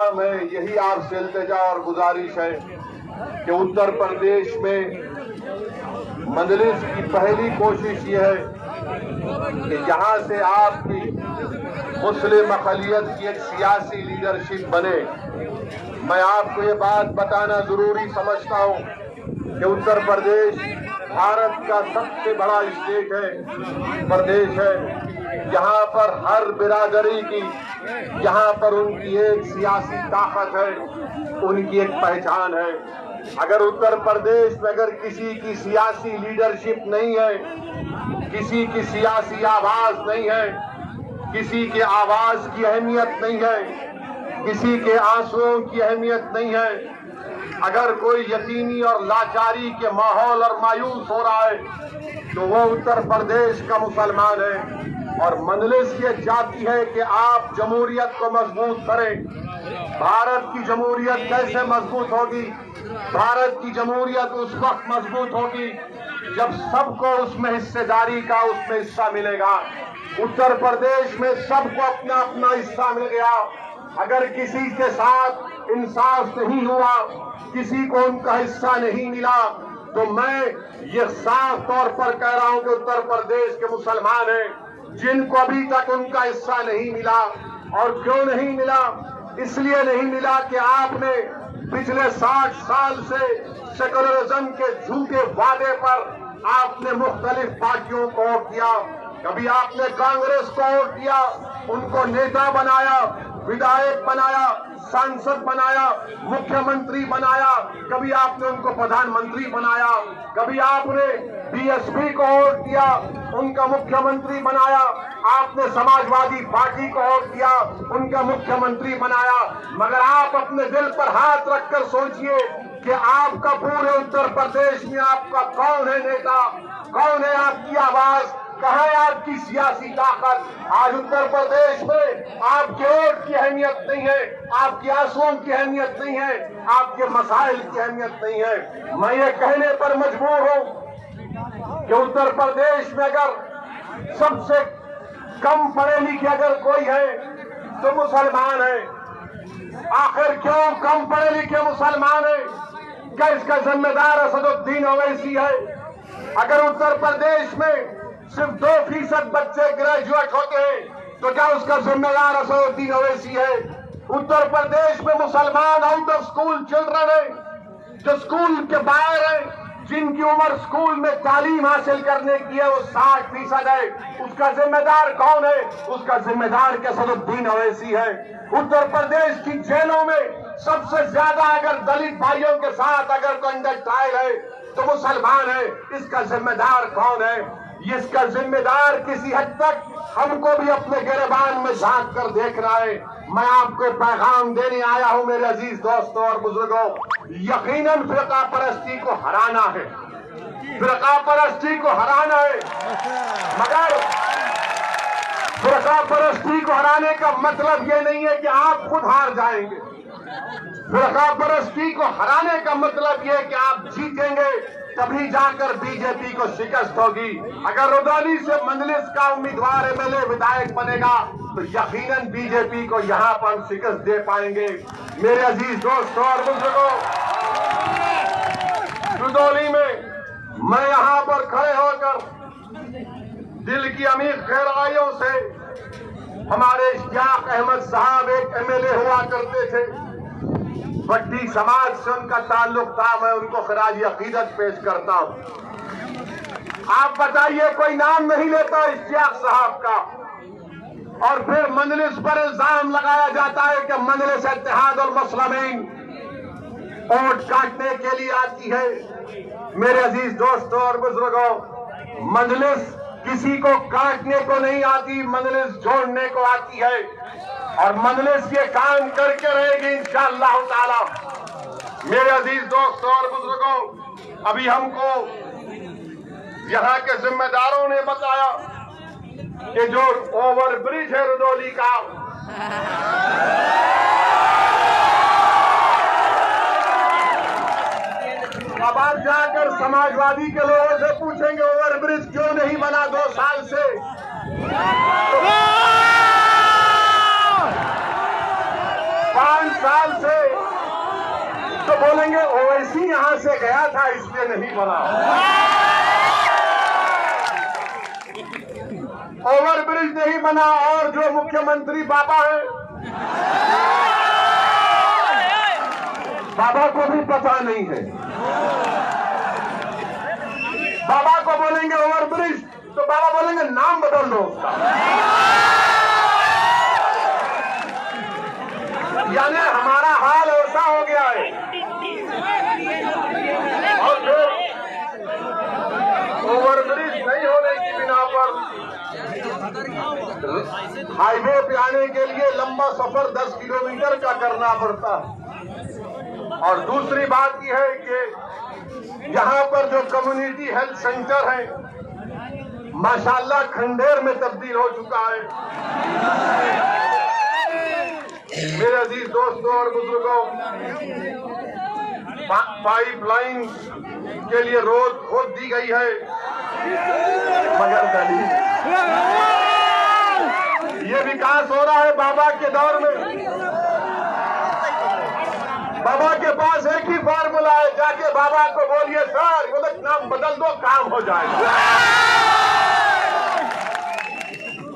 में यही आपसे इल्तिजा और गुजारिश है कि उत्तर प्रदेश में मजलिस की पहली कोशिश ये है कि यहाँ से आपकी मुस्लिम अक़लियत की एक सियासी लीडरशिप बने। मैं आपको ये बात बताना जरूरी समझता हूँ कि उत्तर प्रदेश भारत का सबसे बड़ा स्टेट है, प्रदेश है। यहाँ पर हर बिरादरी की, यहाँ पर उनकी एक सियासी ताकत है, उनकी एक पहचान है। अगर उत्तर प्रदेश में अगर किसी की सियासी लीडरशिप नहीं है, किसी की सियासी आवाज नहीं है, किसी के आवाज की अहमियत नहीं है, किसी के आंसुओं की अहमियत नहीं है, अगर कोई यतीमी और लाचारी के माहौल और मायूस हो रहा है तो वो उत्तर प्रदेश का मुसलमान है। और मजलिस ये चाहती है कि आप जमहूरियत को मजबूत करें। भारत की जमहूरियत कैसे मजबूत होगी? भारत की जमहूरियत उस वक्त मजबूत होगी जब सबको उसमें हिस्सेदारी का उसमें हिस्सा मिलेगा। उत्तर प्रदेश में सबको अपना अपना हिस्सा मिल गया। अगर किसी के साथ इंसाफ नहीं हुआ, किसी को उनका हिस्सा नहीं मिला, तो मैं ये साफ तौर पर कह रहा हूं कि उत्तर प्रदेश के मुसलमान हैं जिनको अभी तक उनका हिस्सा नहीं मिला। और क्यों नहीं मिला? इसलिए नहीं मिला कि आपने पिछले 60 साल से सेकुलरिज्म के झूठे वादे पर आपने मुख्तलिफ पार्टियों को वोट किया। कभी आपने कांग्रेस को वोट किया, उनको नेता बनाया, विधायक बनाया, सांसद बनाया, मुख्यमंत्री बनाया, कभी आपने उनको प्रधानमंत्री बनाया, कभी आपने बीएसपी को वोट दिया, उनका मुख्यमंत्री बनाया, आपने समाजवादी पार्टी को वोट दिया, उनका मुख्यमंत्री बनाया। मगर आप अपने दिल पर हाथ रखकर सोचिए कि आपका पूरे उत्तर प्रदेश में आपका कौन है नेता, कौन है आपकी आवाज, कहाँ है आपकी सियासी ताकत? आज उत्तर प्रदेश में आपके वोट की अहमियत नहीं है, आपके आंसुओं की अहमियत नहीं है, आपके मसाइल की अहमियत नहीं है। मैं ये कहने पर मजबूर हूँ कि उत्तर प्रदेश में अगर सबसे कम पढ़े लिखे अगर कोई है तो मुसलमान है। आखिर क्यों कम पढ़े लिखे मुसलमान है? क्या इसका जिम्मेदार असदुद्दीन ओवैसी है? अगर उत्तर प्रदेश में सिर्फ 2% बच्चे ग्रेजुएट होते हैं तो क्या उसका जिम्मेदार असदुद्दीन ओवैसी है? उत्तर प्रदेश में मुसलमान आउट ऑफ स्कूल चिल्ड्रन है, जो स्कूल के बाहर है, जिनकी उम्र स्कूल में तालीम हासिल करने की है, वो 60% है। उसका जिम्मेदार कौन है? उसका जिम्मेदार असदुद्दीन ओवैसी है। उत्तर प्रदेश की जेलों में सबसे ज्यादा अगर दलित भाइयों के साथ अगर कोई अंडर ट्रायल है तो मुसलमान है। इसका जिम्मेदार कौन है? इसका जिम्मेदार किसी हद तक हमको भी अपने गिरबान में झांक कर देख रहा है। मैं आपको पैगाम देने आया हूं मेरे अजीज दोस्तों और बुजुर्गों, यकीनन फिरका परस्ती को हराना है, फिरका परस्ती को हराना है। मगर फिरका परस्ती को हराने का मतलब ये नहीं है कि आप खुद हार जाएंगे। फिरका परस्ती को हराने का मतलब ये है कि आप जीतेंगे, तभी जाकर बीजेपी को शिकस्त होगी। अगर रुदौली से मजलिस का उम्मीदवार एमएलए विधायक बनेगा तो यकीनन बीजेपी को यहाँ पर शिकस्त दे पाएंगे। मेरे अजीज दोस्तों और बुजुर्गों, रुदौली में मैं यहाँ पर खड़े होकर दिल की अमीर गहराइयों से, हमारे इश्तियाक अहमद साहब एक एमएलए हुआ करते थे, भट्टी समाज से उनका ताल्लुक था, मैं उनको खराज अकीदत पेश करता हूं। आप बताइए, कोई नाम नहीं लेता इश्तियाक साहब का, और फिर मजलिस पर इल्जाम लगाया जाता है कि मजलिस इत्तेहादुल मुस्लिमीन वोट काटने के लिए आती है। मेरे अजीज दोस्तों और बुजुर्गों, मजलिस किसी को काटने को नहीं आती, मजलिस जोड़ने को आती है। और मजलिस ये काम करके रहेगी इंशाअल्लाह ताला। मेरे अजीज दोस्तों और बुजुर्गों, अभी हमको यहाँ के जिम्मेदारों ने बताया कि जो ओवर ब्रिज है रुदौली का, अब आप जाकर समाजवादी के लोगों से पूछेंगे ओवर ब्रिज क्यों नहीं बना 2 साल से, 5 साल से तो बोलेंगे ओवैसी यहां से गया था इसलिए नहीं बना, ओवरब्रिज नहीं बना, और जो मुख्यमंत्री बाबा है, बाबा को भी पता नहीं है। बाबा को बोलेंगे ओवरब्रिज तो बाबा बोलेंगे नाम बदल दो उसका। यानी हमारा हाल ऐसा हो गया है। और फिर ओवरब्रिज नहीं होने की बिना पर हाईवे पे आने के लिए लंबा सफर 10 किलोमीटर का करना पड़ता। और दूसरी बात यह है कि यहाँ पर जो कम्युनिटी हेल्थ सेंटर है माशाल्लाह खंडेर में तब्दील हो चुका है। मेरे अजीज दोस्तों और बुजुर्गों, पाइपलाइन के लिए रोड खोद दी गई है, मगर ये विकास हो रहा है बाबा के दौर में। बाबा के पास एक ही फार्मूला है, जाके बाबा को बोलिए सर बोले नाम बदल दो काम हो जाएगा।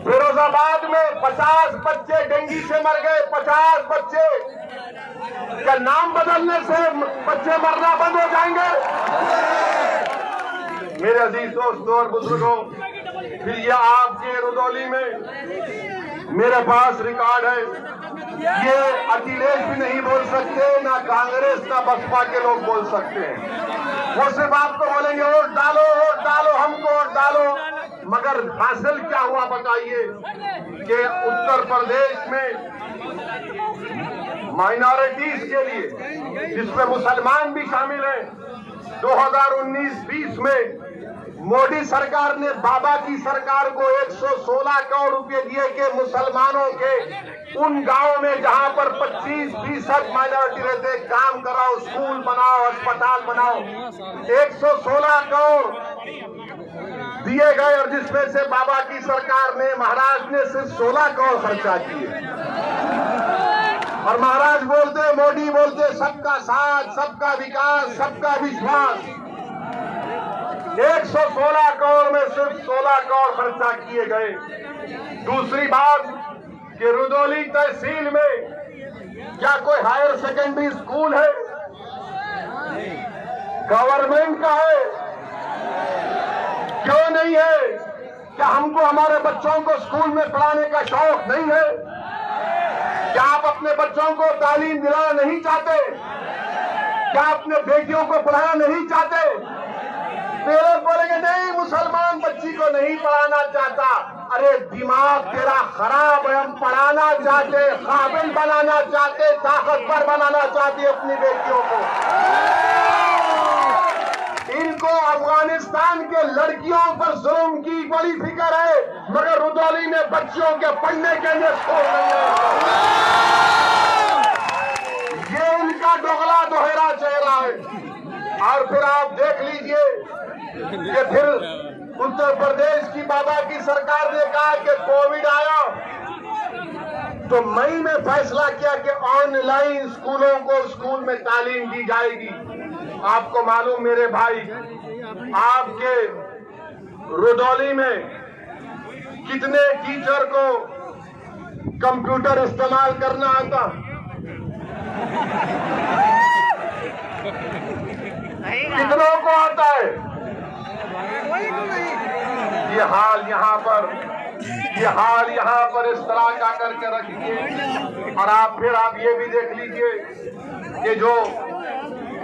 फिरोजाबाद में 50 बच्चे डेंगू से मर गए। 50 बच्चे, क्या नाम बदलने से बच्चे मरना बंद हो जाएंगे? मेरे अजीज दोस्तों और बुजुर्गों, फिर ये आपके रुदौली में मेरे पास रिकॉर्ड है। ये अखिलेश भी नहीं बोल सकते, ना कांग्रेस ना बसपा के लोग बोल सकते हैं। वो सिर्फ आपको बोलेंगे वोट डालो, हमको वोट डालो। मगर हासिल क्या हुआ बताइए कि उत्तर प्रदेश में माइनॉरिटीज के लिए, जिसमें मुसलमान भी शामिल हैं, 2019-20 में मोदी सरकार ने बाबा की सरकार को 116 करोड़ रुपए दिए कि मुसलमानों के उन गांवों में जहां पर 25% माइनॉरिटी रहते काम कराओ, स्कूल बनाओ, अस्पताल बनाओ। 116 करोड़ दिए गए और जिसमें से बाबा की सरकार ने, महाराष्ट्र ने सिर्फ 16 करोड़ खर्चा किए। और महाराज बोलते, मोदी बोलते सबका साथ, सबका विकास, सबका विश्वास। 116 करोड़ में सिर्फ 16 करोड़ खर्चा किए गए। दूसरी बात कि रुदौली तहसील में क्या कोई हायर सेकेंडरी स्कूल है? गवर्नमेंट का है, क्यों नहीं है? क्या हमको हमारे बच्चों को स्कूल में पढ़ाने का शौक नहीं है? क्या आप अपने बच्चों को तालीम दिलाना नहीं चाहते? क्या अपने बेटियों को पढ़ाना नहीं चाहते? पेरेंट्स बोलेंगे नहीं, मुसलमान बच्ची को नहीं पढ़ाना चाहता। अरे दिमाग तेरा खराब है, हम पढ़ाना चाहते, काबिल बनाना चाहते, ताकतवर बनाना चाहते अपनी बेटियों को। इनको अफगानिस्तान के लड़कियों पर जुल्म की बड़ी फिक्र है, मगर रुदौली में बच्चियों के पढ़ने के लिए स्कूल नहीं है। ये इनका दोगला दोहरा चेहरा है। और फिर आप देख लीजिए कि फिर उत्तर प्रदेश की बाबा की सरकार ने कहा कि कोविड आया तो मई में फैसला किया कि ऑनलाइन स्कूलों को स्कूल में तालीम दी जाएगी। आपको मालूम मेरे भाई, आपके रुदौली में कितने टीचर को कंप्यूटर इस्तेमाल करना आता? कितनों को आता है? ये हाल यहाँ पर इस तरह का करके रखिए। और आप ये भी देख लीजिए कि जो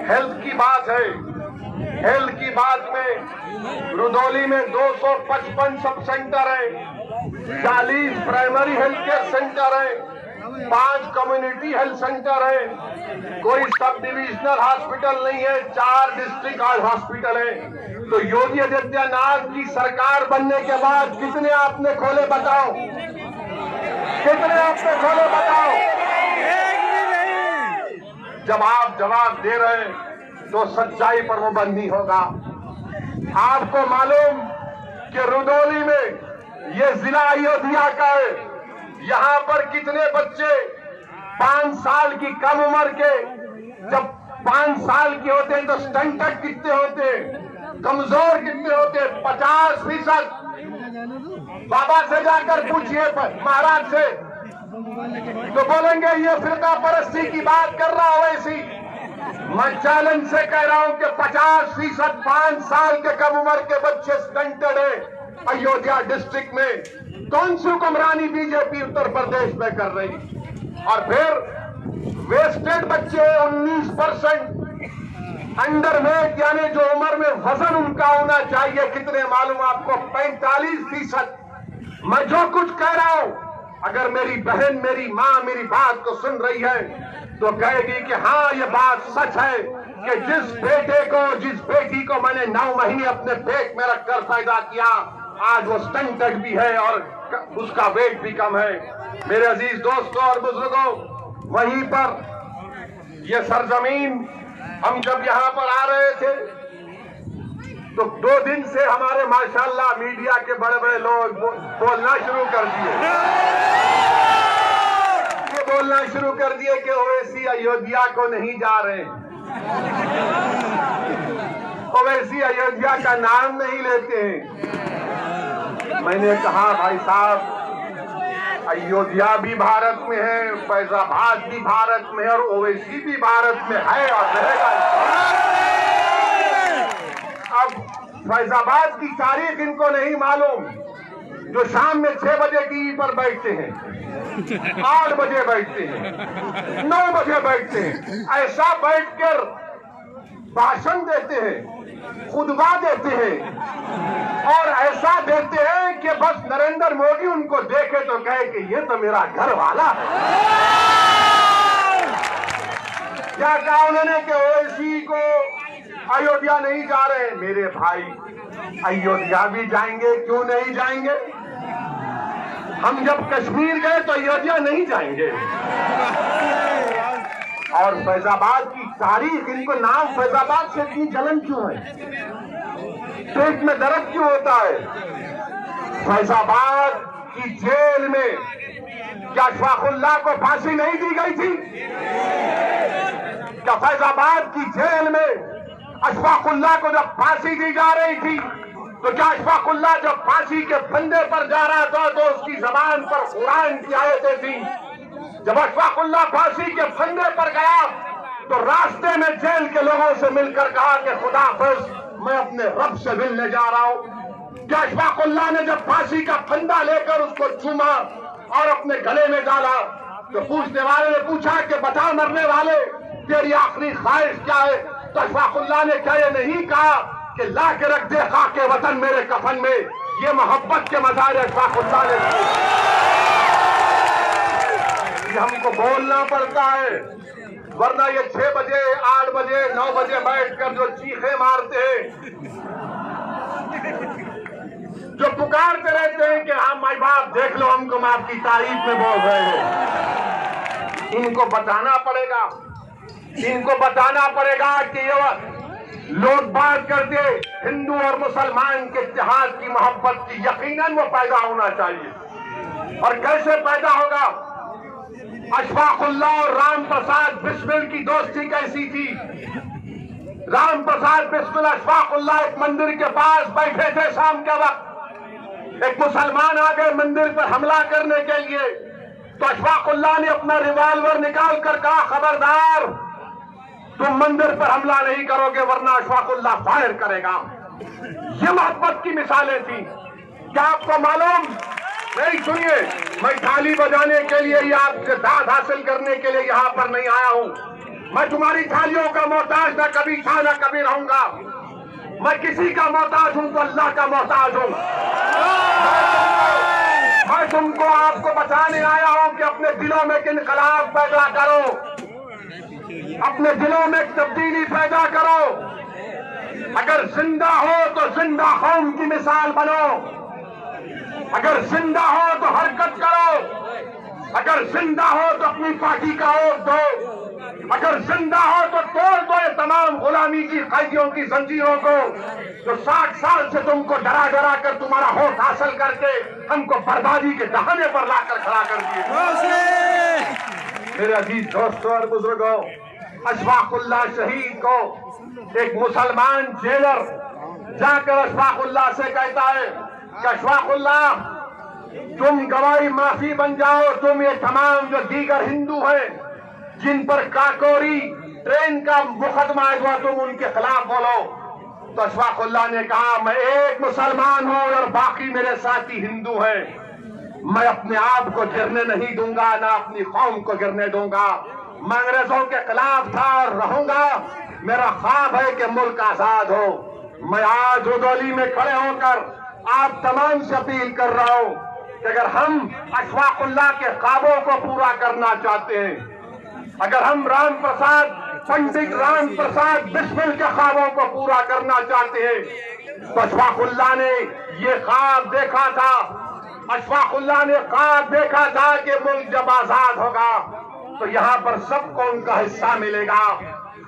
हेल्थ की बात है, हेल्थ की बात में रुदौली में 255 सब सेंटर है, 40 प्राइमरी हेल्थ केयर सेंटर है, 5 कम्युनिटी हेल्थ सेंटर है, कोई सब डिविजनल हॉस्पिटल नहीं है, 4 डिस्ट्रिक्ट हॉस्पिटल है। तो योगी आदित्यनाथ की सरकार बनने के बाद कितने आपने खोले बताओ? कितने आपने खोले बताओ? जब आप जवाब दे रहे हैं तो सच्चाई पर पाबंदी होगा। आपको मालूम कि रुदौली में ये जिला अयोध्या का है, यहाँ पर कितने बच्चे 5 साल की कम उम्र के, जब 5 साल के होते हैं तो स्टंटेड कितने होते, कमजोर कितने होते, 50%। बाबा से जाकर पूछिए, महाराज से, तो बोलेंगे ये फिरका परस्ती की बात कर रहा हो ऐसी। मैं चैलेंज से कह रहा हूं कि 50% 5 साल के कम उम्र के बच्चे स्टंटेड है अयोध्या डिस्ट्रिक्ट में। कौन सी हुक्मरानी बीजेपी उत्तर प्रदेश में कर रही। और फिर वेस्टेड बच्चे 19% अंडर वेट, यानी जो उम्र में वजन उनका होना चाहिए कितने मालूम आपको, 45%। मैं जो कुछ कह रहा हूं, अगर मेरी बहन, मेरी मां मेरी बात को सुन रही है तो कहेगी कि हाँ ये बात सच है कि जिस बेटे को, जिस बेटी को मैंने 9 महीने अपने पेट में रखकर पैदा किया, आज वो स्टंटेड भी है और उसका वेट भी कम है। मेरे अजीज दोस्तों और बुजुर्गों, वहीं पर ये सरजमीन, हम जब यहाँ पर आ रहे थे तो 2 दिन से हमारे माशाल्लाह मीडिया के बड़े बड़े लोग बोलना शुरू कर दिए, ये बोलना शुरू कर दिए कि ओवैसी अयोध्या को नहीं जा रहे, ओवैसी अयोध्या का नाम नहीं लेते हैं। मैंने कहा भाई साहब, अयोध्या भी भारत में है, फैजाबाद भी भारत में है और ओवैसी भी भारत में है और रहेगा। अब फैजाबाद की तारीख इनको नहीं मालूम, जो शाम में 6 बजे टीवी पर बैठते हैं, 8 बजे बैठते हैं, 9 बजे बैठते हैं, ऐसा बैठकर भाषण देते हैं, खुतबा देते हैं और ऐसा देते हैं कि बस नरेंद्र मोदी उनको देखे तो कहे कि ये तो मेरा घर वाला है। क्या कहा उन्होंने कि ओवैसी को अयोध्या नहीं जा रहे। मेरे भाई, अयोध्या भी जाएंगे, क्यों नहीं जाएंगे। हम जब कश्मीर गए तो अयोध्या नहीं जाएंगे। और फैजाबाद की तारीख, इनको नाम फैजाबाद से इतनी जलन क्यों है, पेट में दर्द क्यों होता है। फैजाबाद की जेल में क्या अशफाकुल्लाह को फांसी नहीं दी गई थी। क्या फैजाबाद की जेल में अशफाकुल्लाह को जब फांसी दी जा रही थी तो क्या अशफाकुल्लाह जब फांसी के फंदे पर जा रहा था तो उसकी जबान पर कुरान की आयतें थी। जब अशफाकुल्लाह फांसी के फंदे पर गया तो रास्ते में जेल के लोगों से मिलकर कहा कि खुदा हाफिज, मैं अपने रब से मिलने जा रहा हूं। क्या अशफाकुल्लाह ने जब फांसी का फंदा लेकर उसको चूमा और अपने गले में डाला तो पूछने वाले ने पूछा कि बता मरने वाले, तेरी आखिरी ख्वाहिश क्या है। तो अशफाकुल्लाह ने क्या ये नहीं कहा कि ला के रख दे खाके वतन मेरे कफन में। ये मोहब्बत के मज़ार अशफाकुल्लाह ने। हमको बोलना पड़ता है, वरना ये 6 बजे 8 बजे 9 बजे बैठकर जो चीखे मारते हैं, जो पुकारते रहते हैं कि हाँ माई बाप देख लो हमको, हम आपकी तारीफ में बोल रहे हैं, इनको बताना पड़ेगा, इनको बताना पड़ेगा कि ये लोग बात करते हिंदू और मुसलमान के इत्तेहाद की, मोहब्बत की, यकीनन वो पैदा होना चाहिए। और कैसे पैदा होगा। अशफाकुल्लाह और राम प्रसाद बिस्मिल की दोस्ती कैसी थी। राम प्रसाद बिस्मिल अशफाकुल्लाह एक मंदिर के पास बैठे थे शाम के वक्त, एक मुसलमान आ गए मंदिर पर हमला करने के लिए, तो अशफाकुल्लाह ने अपना रिवॉल्वर निकाल कर कहा खबरदार तुम मंदिर पर हमला नहीं करोगे वरना अशफाकुल्लाह फायर करेगा। ये मोहब्बत की मिसालें थी। क्या आपको मालूम, नहीं सुनिए, मैं थाली बजाने के लिए या आपसे दाद हासिल करने के लिए यहाँ पर नहीं आया हूँ। मैं तुम्हारी थालियों का मोहताज ना कभी था ना कभी रहूंगा। मैं किसी का मोहताज हूँ तो अल्लाह का मोहताज हूँ। मैं तुमको आपको बताने आया हूँ कि अपने दिलों में इनकलाब पैदा करो, अपने दिलों में तब्दीली पैदा करो। अगर जिंदा हो तो जिंदा कौम की मिसाल बनो, अगर जिंदा हो तो हरकत करो, अगर जिंदा हो तो अपनी पार्टी का वोट दो, अगर जिंदा हो तो तोड़ दो ये तमाम गुलामी की कैदियों की जंजीरों को, जो 60 साल से तुमको डरा डरा कर तुम्हारा वोट हासिल करके हमको बर्बादी के दहाने पर लाकर खड़ा कर दिए। मेरे अजीज दोस्तों और बुजुर्गों, अशफाकुल्लाह शहीद को एक मुसलमान जेलर जाकर अशफाकुल्लाह से कहता है कि अशफाकुल्लाह, तुम गवाही माफी बन जाओ, तुम ये तमाम जो दीगर हिंदू हैं जिन पर काकोरी ट्रेन का मुकदमा है, तुम उनके खिलाफ बोलो। तो अशफाकुल्लाह ने कहा, मैं एक मुसलमान हूं और बाकी मेरे साथी हिंदू हैं, मैं अपने आप को गिरने नहीं दूंगा, ना अपनी कौम को गिरने दूंगा। मैं अंग्रेजों के खिलाफ था और रहूंगा। मेरा ख्वाब है कि मुल्क आजाद हो। मैं आज रुदौली में खड़े होकर आप तमाम से अपील कर रहा हूं कि अगर हम अशफाकुल्लाह के ख्वाबों को पूरा करना चाहते हैं, अगर हम पंडित राम प्रसाद बिस्मिल के ख्वाबों को पूरा करना चाहते हैं, तो अशफाकुल्लाह ने ये ख्वाब देखा था। अशफाकुल्लाह ने ख्वाब देखा था कि मुल्क जब आजाद होगा तो यहाँ पर सबको उनका हिस्सा मिलेगा।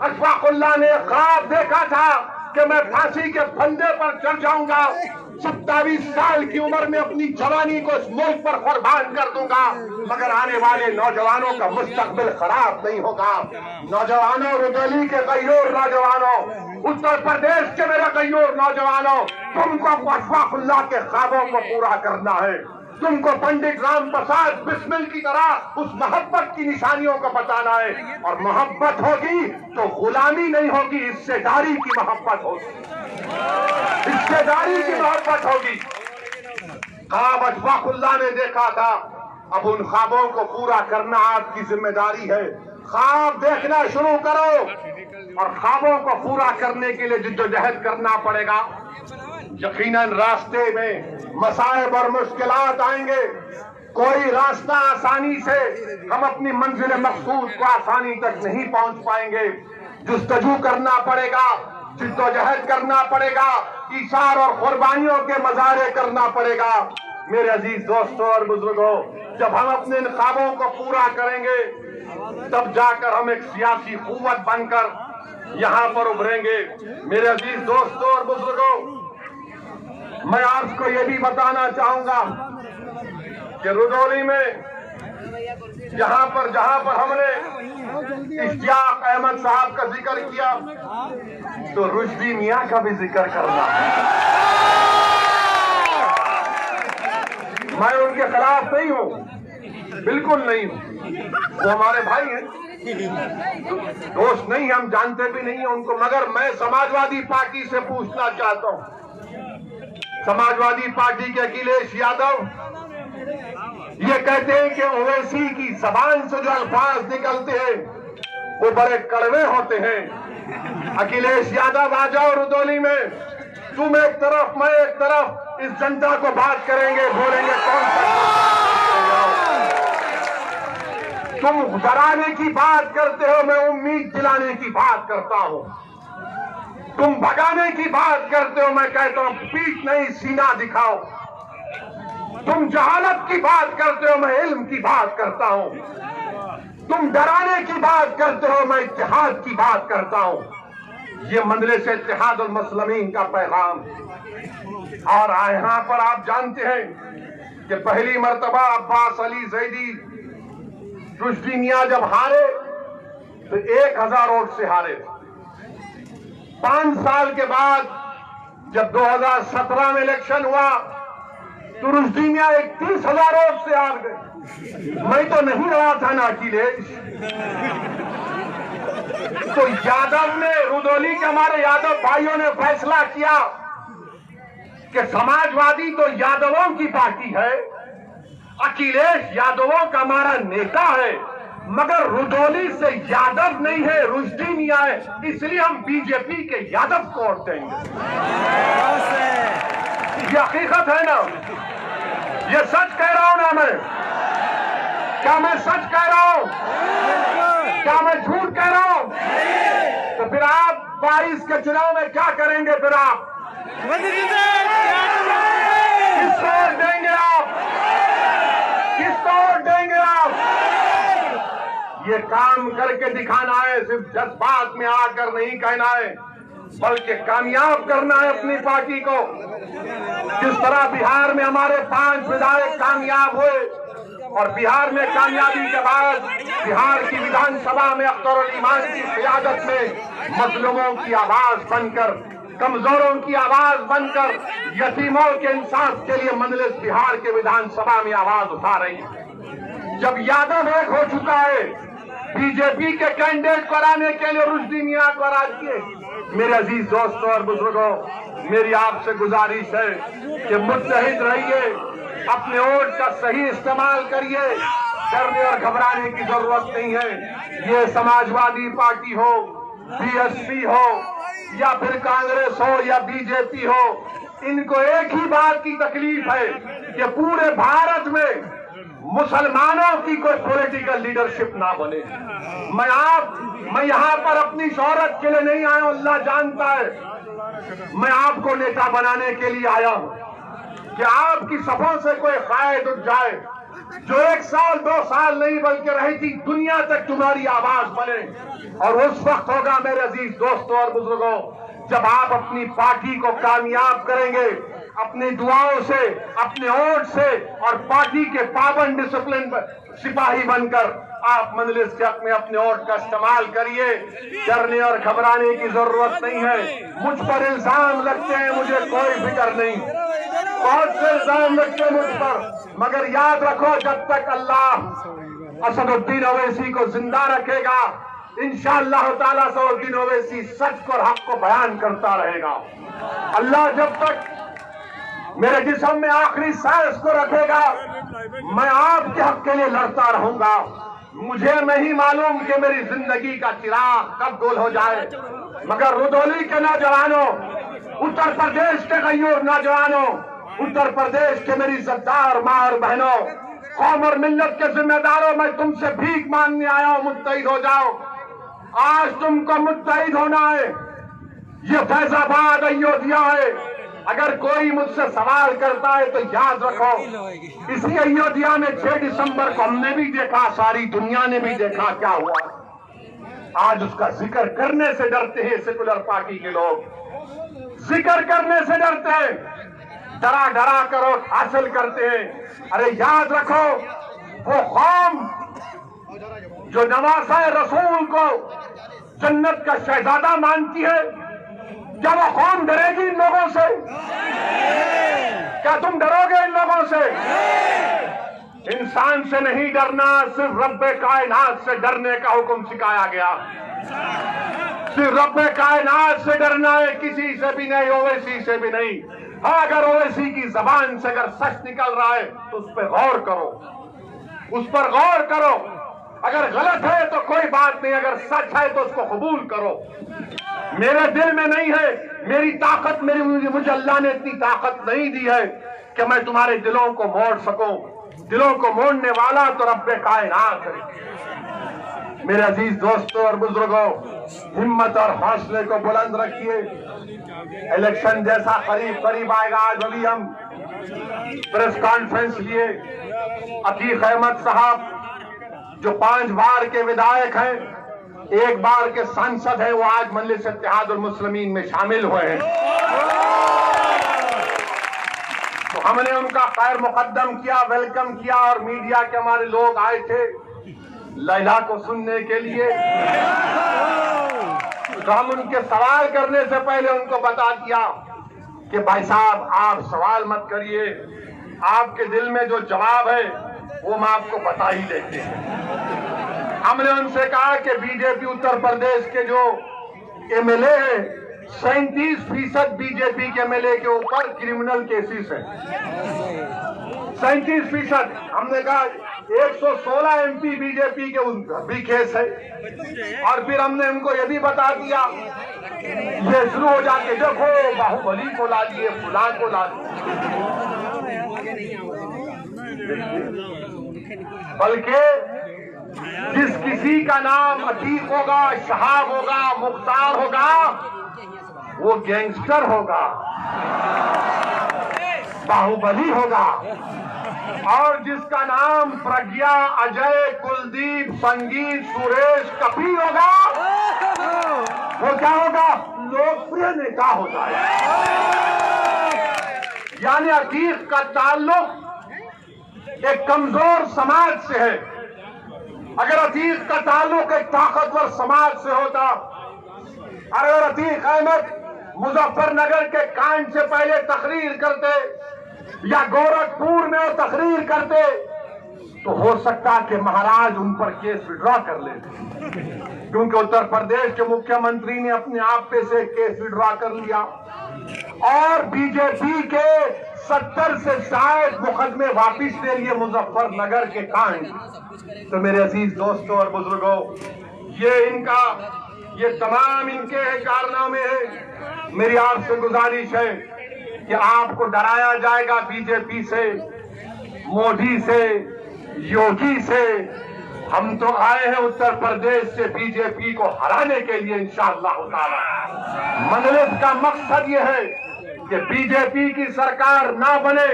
अशफाकुल्लाह ने ख्वाब देखा था कि मैं फांसी के फंदे पर चढ़ जाऊंगा, 27 साल की उम्र में अपनी जवानी को इस मुल्क पर कुर्बान कर दूंगा, मगर आने वाले नौजवानों का मुस्तकबिल खराब नहीं होगा। नौजवानों, रुदौली के गयूर नौजवानों, उत्तर प्रदेश के मेरे गयूर नौजवानों, तुमको अशफाकुल्लाह के ख्वाबों को पूरा करना है। तुमको पंडित राम प्रसाद बिस्मिल की तरह उस मोहब्बत की निशानियों को बताना है, और मोहब्बत होगी तो गुलामी नहीं होगी, हिस्सेदारी की मोहब्बत होगी, हिस्सेदारी की मोहब्बत होगी। ख्वाब अशफाकुल्लाह ने देखा था, अब उन ख्वाबों को पूरा करना आपकी जिम्मेदारी है। ख्वाब देखना शुरू करो और ख्वाबों को पूरा करने के लिए जिद्दोजहद करना पड़ेगा। यकीनन रास्ते में मसाइब और मुश्किलात आएंगे, कोई रास्ता आसानी से हम अपनी मंजिल मकसूद को आसानी तक नहीं पहुंच पाएंगे। जुस्तजू करना पड़ेगा, जिद्दोजहद करना पड़ेगा, ईसार और कुर्बानियों के मजारे करना पड़ेगा। मेरे अजीज दोस्तों और बुजुर्गों, जब हम अपने इन ख्वाबों को पूरा करेंगे तब जाकर हम एक सियासी कुव्वत बनकर यहाँ पर उभरेंगे। मेरे अजीज दोस्तों और बुजुर्गों, मैं आपको ये भी बताना चाहूंगा कि रुदौली में जहां पर हमने इश्तियाक अहमद साहब का जिक्र किया, तो रुश्दी मियां का भी जिक्र करना है। मैं उनके खिलाफ नहीं हूं, बिल्कुल नहीं हूं, वो हमारे भाई हैं, दोस्त नहीं, हम जानते भी नहीं हैं उनको, मगर मैं समाजवादी पार्टी से पूछना चाहता हूं। समाजवादी पार्टी के अखिलेश यादव ये कहते हैं कि ओवैसी की जबान से जो अल्फाज निकलते हैं वो बड़े कड़वे होते हैं। अखिलेश यादव आ जाओ रुदौली में, तुम एक तरफ मैं एक तरफ, इस जनता को बात करेंगे, बोलेंगे कौन सा। तुम डराने की बात करते हो, मैं उम्मीद दिलाने की बात करता हूं। तुम भगाने की बात करते हो, मैं कहता हूं पीठ नहीं सीना दिखाओ। तुम जहालत की बात करते हो, मैं इल्म की बात करता हूं। तुम डराने की बात करते हो, मैं इत्तेहाद की बात करता हूं। ये मजलिस इत्तेहादुल मुस्लिमीन का पैगाम। और यहाँ पर आप जानते हैं कि पहली मर्तबा अब्बास अली जैदी रुश्दी मियां जब हारे तो 1000 वोट से हारे। 5 साल के बाद जब 2017 में इलेक्शन हुआ तो रुश्दी मियां 31,000 वोट से हार गए। मैं तो नहीं रहा था ना अखिलेश। तो यादव ने, रुदौली के हमारे यादव भाइयों ने फैसला किया कि समाजवादी तो यादवों की पार्टी है, अखिलेश यादवों का हमारा नेता है, मगर रुदौली से यादव नहीं है, रुश्दी मियां है, इसलिए हम बीजेपी के यादव को वोट देंगे। ये हकीकत है ना, ये सच कह रहा हूं ना मैं? क्या मैं सच कह रहा हूं? क्या मैं झूठ कह रहा हूं? तो फिर आप 22 के चुनाव में क्या करेंगे? फिर आप किसको वोट देंगे? आप किसको वोट देंगे? आप ये काम करके दिखाना है, सिर्फ जज्बात में आकर नहीं कहना है, बल्कि कामयाब करना है अपनी पार्टी को। जिस तरह बिहार में हमारे 5 विधायक कामयाब हुए, और बिहार में कामयाबी के बाद बिहार की विधानसभा में अख्तरुल ईमान की क़ियादत में मजलूमों की आवाज बनकर, कमजोरों की आवाज बनकर, यतीमों के इंसाफ के लिए मजलिस बिहार के विधानसभा में आवाज उठा रही है। जब यादव एक हो चुका है, बीजेपी के कैंडिडेट कराने के लिए रुश्दी मियां को राज किए। मेरे अजीज दोस्तों और बुजुर्गों, मेरी आपसे गुजारिश है कि मुत्तहिद रहिए, अपने वोट का सही इस्तेमाल करिए, डरने और घबराने की जरूरत नहीं है। ये समाजवादी पार्टी हो, बीएसपी हो या फिर कांग्रेस हो या बीजेपी हो, इनको एक ही बात की तकलीफ है कि पूरे भारत में मुसलमानों की कोई पॉलिटिकल लीडरशिप ना बने। मैं यहाँ पर अपनी शोहरत के लिए नहीं आया हूं, अल्लाह जानता है। मैं आपको नेता बनाने के लिए आया हूं कि आपकी सफों से कोई फायद उठ जाए, जो 1 साल 2 साल नहीं बल्कि रहती दुनिया तक तुम्हारी आवाज बने। और उस वक्त होगा मेरे अजीज दोस्तों और बुजुर्गों, जब आप अपनी पार्टी को कामयाब करेंगे, अपनी दुआओं से, अपने वोट से और पार्टी के पाबंद डिसिप्लिन सिपाही बनकर आप मजलिस के हक में अपने वोट का इस्तेमाल करिए। डरने और घबराने की जरूरत नहीं है। मुझ पर इल्जाम लगते हैं, मुझे कोई फिक्र नहीं, बहुत से इल्जाम लगते हैं मुझ पर, मगर याद रखो, जब तक अल्लाह असदुद्दीन ओवैसी को जिंदा रखेगा, इंशाअल्लाह ताला असदुद्दीन ओवैसी सच को और हक को बयान करता रहेगा। अल्लाह जब तक मेरे जिस्म में आखिरी सांस को रखेगा, मैं आपके हक के लिए लड़ता रहूंगा। मुझे नहीं मालूम कि मेरी जिंदगी का चिराग कब गोल हो जाए, मगर रुदौली के नौजवानों, उत्तर प्रदेश के गयूर नौजवानों, उत्तर प्रदेश के मेरी इज्जतदार मां और बहनों, कौम और मिल्लत के जिम्मेदारों, मैं तुमसे भीख मांगने आया हूं, मुत्तहिद हो जाओ। आज तुमको मुत्तहिद होना है। ये फैजाबाद अयोध्या है। अगर कोई मुझसे सवाल करता है तो याद रखो, इसी अयोध्या में 6 दिसंबर को हमने भी देखा, सारी दुनिया ने भी देखा क्या हुआ। आज उसका जिक्र करने से डरते हैं सेकुलर पार्टी के लोग, जिक्र करने से डरते हैं, डरा डरा कर वोट हासिल करते हैं। अरे याद रखो, वो कौम जो नवासा रसूल को जन्नत का शहजादा मानती है, क्या वो कौम डरेगी इन लोगों से? क्या तुम डरोगे इन लोगों से? इंसान से नहीं डरना, सिर्फ रब्बे कायनात से डरने का हुक्म सिखाया गया। सिर्फ रब्बे कायनात से डरना है, किसी से भी नहीं, ओवैसी से भी नहीं। हाँ, अगर ओवैसी की जबान से अगर सच निकल रहा है तो उस पर गौर करो, उस पर गौर करो। अगर गलत है तो कोई बात नहीं, अगर सच है तो उसको कबूल करो। मेरे दिल में नहीं है, मेरी ताकत, मुझे अल्लाह ने इतनी ताकत नहीं दी है कि मैं तुम्हारे दिलों को मोड़ सकूं। दिलों को मोड़ने वाला तो रब्बे कायनात है। मेरे अजीज दोस्तों और बुजुर्गों, हिम्मत और हौसले को बुलंद रखिए। इलेक्शन जैसा करीब करीब आएगा। आज अभी हम प्रेस कॉन्फ्रेंस लिए, अतीक अहमद साहब जो 5 बार के विधायक हैं, 1 बार के सांसद हैं, वो आज मजलिस इत्तेहादुल मुस्लिमीन में शामिल हुए हैं। तो हमने उनका खैर मुकद्दम किया, वेलकम किया, और मीडिया के हमारे लोग आए थे लैला को सुनने के लिए। तो हम उनके सवाल करने से पहले उनको बता दिया कि भाई साहब, आप सवाल मत करिए, आपके दिल में जो जवाब है वो हम आपको बता ही देते हैं। हमने उनसे कहा कि बीजेपी उत्तर प्रदेश के जो एमएलए हैं, 37% बीजेपी के एमएलए के ऊपर क्रिमिनल केसेस हैं। 37%। हमने कहा 116 एमपी बीजेपी के भी केस है। और फिर हमने उनको ये भी बता दिया, ये शुरू हो जाके देखो बाहुबली को ला दिए, फुला को ला दिए, बल्कि जिस किसी का नाम अतीक होगा, शहाब होगा, मुख्तार होगा, वो गैंगस्टर होगा, बाहुबली होगा। और जिसका नाम प्रज्ञा, अजय, कुलदीप, संगीत, सुरेश, कपिल होगा, वो क्या होगा? लोकप्रिय नेता होता है। यानी अतीक का ताल्लुक एक कमजोर समाज से है। अगर अतीक का ताल्लुक एक ताकतवर समाज से होता, अगर अतीक अहमद मुजफ्फरनगर के कांड से पहले तकरीर करते या गोरखपुर में वो तकरीर करते तो हो सकता कि महाराज उन पर केस विड्रॉ कर लेते, क्योंकि उत्तर प्रदेश के मुख्यमंत्री ने अपने आप पे से केस विड्रॉ कर लिया और बीजेपी के 70 से शायद मुकदमे वापिस ले लिए मुजफ्फरनगर के कांड। तो मेरे अजीज दोस्तों और बुजुर्गों, ये तमाम इनके कारनामे हैं। मेरी आपसे गुजारिश है कि आपको डराया जाएगा बीजेपी से, मोदी से, योगी से। हम तो आए हैं उत्तर प्रदेश से बीजेपी को हराने के लिए इंशाअल्लाह ताला। मजलिस का मकसद ये है कि बीजेपी की सरकार ना बने,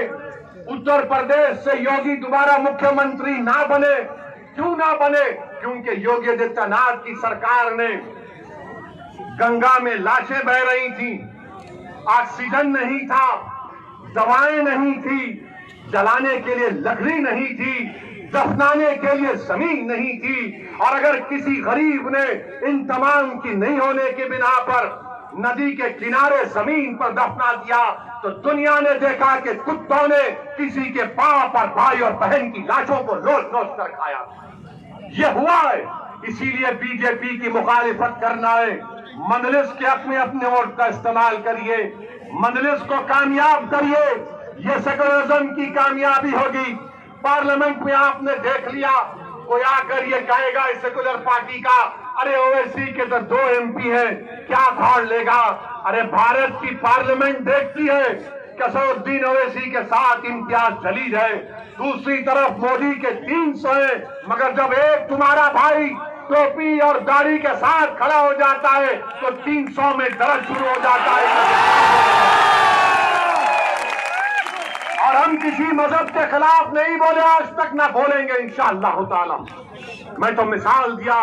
उत्तर प्रदेश से योगी दोबारा मुख्यमंत्री ना बने। क्यों ना बने? क्योंकि योगी आदित्यनाथ की सरकार ने गंगा में लाशें बह रही थी, ऑक्सीजन नहीं था, दवाएं नहीं थी, जलाने के लिए लकड़ी नहीं थी, दफनाने के लिए जमीन नहीं थी। और अगर किसी गरीब ने इन तमाम की नहीं होने के बिना पर नदी के किनारे जमीन पर दफना दिया तो दुनिया ने देखा कि कुत्तों ने किसी के पांव पर भाई और बहन की लाशों को नोच नोच कर खाया। ये हुआ है, इसीलिए बीजेपी की मुखालिफत करना है। मजलिस के हक में अपने वोट का इस्तेमाल करिए, मजलिस को कामयाब करिए, ये सेकुलरिज्म की कामयाबी होगी। पार्लियामेंट में आपने देख लिया, कोई आकर ये कहेगा इस सेकुलर पार्टी का, अरे ओवैसी के तो 2 MP हैं, क्या भाड़ लेगा। अरे भारत की पार्लियामेंट देखती है कि असदुद्दीन ओवैसी के साथ इम्तियाज जलील है, दूसरी तरफ मोदी के 300 है, मगर जब एक तुम्हारा भाई टोपी और दाढ़ी के साथ खड़ा हो जाता है तो 300 में दर्द शुरू हो जाता है। और हम किसी मजहब के खिलाफ नहीं बोले, आज तक ना बोलेंगे इंशाअल्लाह ताला। मैं तो मिसाल दिया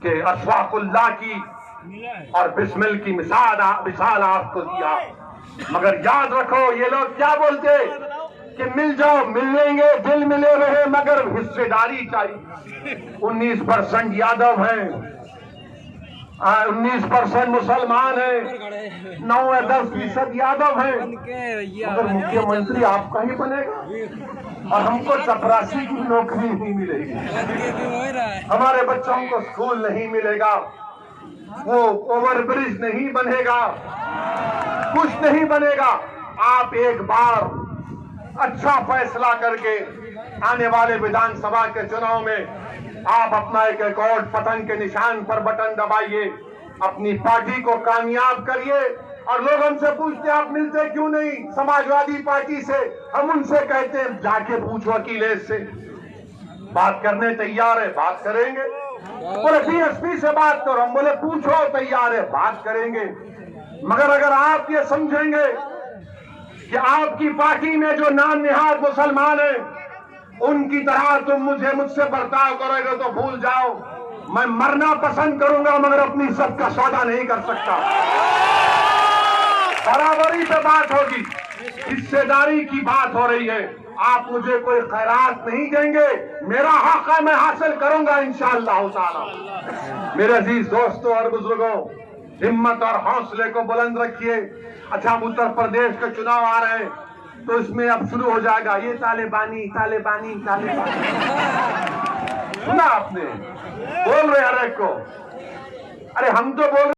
कि अशफाकुल्लाह की और बिस्मिल की मिसाल आपको दिया, मगर याद रखो ये लोग क्या बोलते कि मिल जाओ, मिल लेंगे, दिल मिले रहे मगर हिस्सेदारी चाहिए। 19% यादव हैं, 19% मुसलमान हैं, 9 या 10% यादव हैं, मगर मुख्यमंत्री आपका ही बनेगा और हमको चपरासी की नौकरी नहीं मिलेगी, हमारे बच्चों को स्कूल नहीं मिलेगा, वो ओवरब्रिज नहीं बनेगा, कुछ नहीं बनेगा। आप एक बार अच्छा फैसला करके आने वाले विधानसभा के चुनाव में आप अपना एक रिकॉर्ड पतंग के निशान पर बटन दबाइए, अपनी पार्टी को कामयाब करिए। और लोग हमसे पूछते आप मिलते क्यों नहीं समाजवादी पार्टी से? हम उनसे कहते हैं जाके पूछो अखिलेश से, बात करने तैयार है, बात करेंगे। बोले BSP से बात करो, हम बोले पूछो, तैयार है, बात करेंगे। मगर अगर आप ये समझेंगे कि आपकी पार्टी में जो नाम निहाद मुसलमान है उनकी तरह तुम मुझसे बर्ताव करोगे तो भूल जाओ, मैं मरना पसंद करूंगा मगर अपनी इज्जत का सौदा नहीं कर सकता। बराबरी पे बात होगी, हिस्सेदारी की बात हो रही है। आप मुझे कोई खैरात नहीं देंगे, मेरा हक है, मैं हासिल करूंगा इंशाअल्लाह ताला। मेरे अजीज दोस्तों और बुजुर्गों, हिम्मत और हौसले को बुलंद रखिए। अच्छा, उत्तर प्रदेश के चुनाव आ रहे हैं तो इसमें अब शुरू हो जाएगा ये तालिबानी तालिबानी तालिबानी। सुना आपने? बोल रहे हर एक को, अरे हम तो बोल